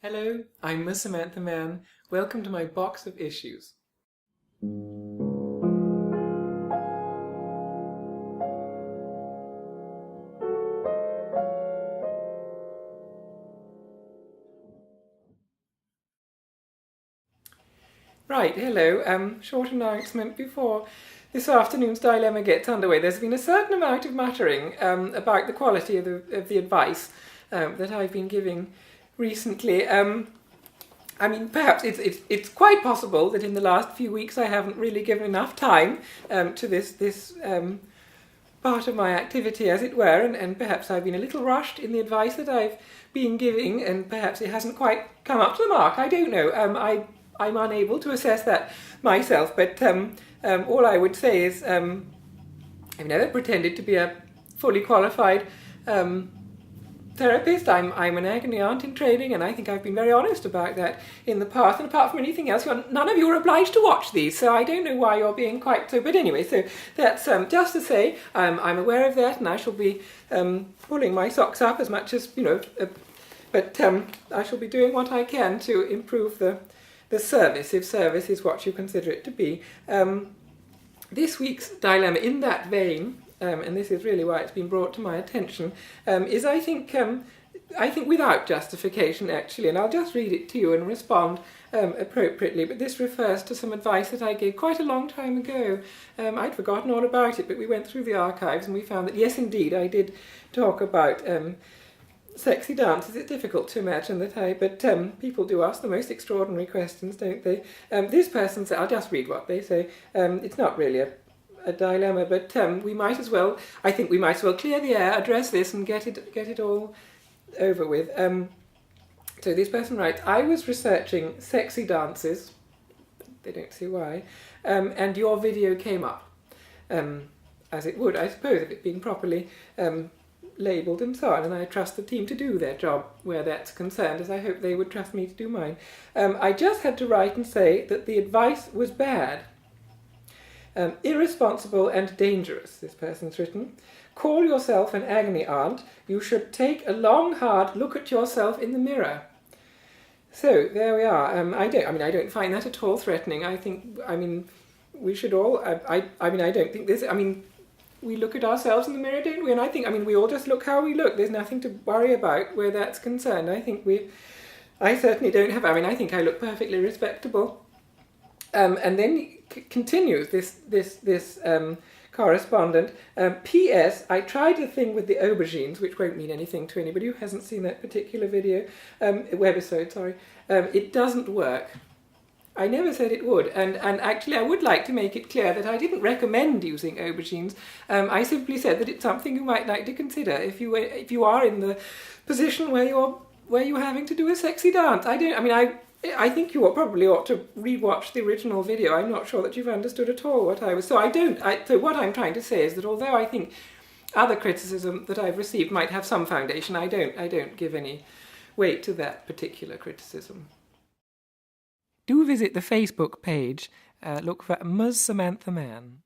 Hello, I'm Miss Samantha Mann. Welcome to my box of issues. Right, hello. Short announcement before this afternoon's dilemma gets underway. There's been a certain amount of muttering about the quality of the advice that I've been giving recently. Perhaps it's quite possible that in the last few weeks I haven't really given enough time to this part of my activity, as it were, and perhaps I've been a little rushed in the advice that I've been giving, and perhaps it hasn't quite come up to the mark. I don't know. I'm unable to assess that myself, but all I would say is I've never pretended to be a fully qualified therapist. I'm an agony aunt in training, and I think I've been very honest about that in the past. And apart from anything else, none of you are obliged to watch these, so I don't know why you're being quite so. But anyway, so that's just to say I'm aware of that, and I shall be pulling my socks up as much as but I shall be doing what I can to improve the service, if service is what you consider it to be. This week's dilemma, in that vein, and this is really why it's been brought to my attention, is I think without justification, actually, and I'll just read it to you and respond appropriately, but this refers to some advice that I gave quite a long time ago. I'd forgotten all about it, but we went through the archives and we found that, yes, indeed, I did talk about sexy dances. It's difficult to imagine that but people do ask the most extraordinary questions, don't they? This person said, I'll just read what they say. It's not really a dilemma, but we might as well clear the air, address this, and get it all over with. So this person writes, I was researching sexy dances, they don't say why, and your video came up, as it would, I suppose, if it being properly labelled and so on, and I trust the team to do their job where that's concerned, as I hope they would trust me to do mine. I just had to write and say that the advice was bad. Irresponsible and dangerous, this person's written. Call yourself an agony aunt. You should take a long, hard look at yourself in the mirror. So there we are. I don't find that at all threatening. We should all. I don't think this. We look at ourselves in the mirror, don't we? And I think, we all just look how we look. There's nothing to worry about where that's concerned. I certainly don't have. I think I look perfectly respectable. And then he continues this correspondent. P.S. I tried the thing with the aubergines, which won't mean anything to anybody who hasn't seen that particular webisode. Sorry, it doesn't work. I never said it would, and actually I would like to make it clear that I didn't recommend using aubergines. I simply said that it's something you might like to consider if you are in the position where you're having to do a sexy dance. I think you probably ought to re-watch the original video. I'm not sure that you've understood at all what I was. So what I'm trying to say is that although I think other criticism that I've received might have some foundation, I don't give any weight to that particular criticism. Do visit the Facebook page. Look for Ms. Samantha Mann.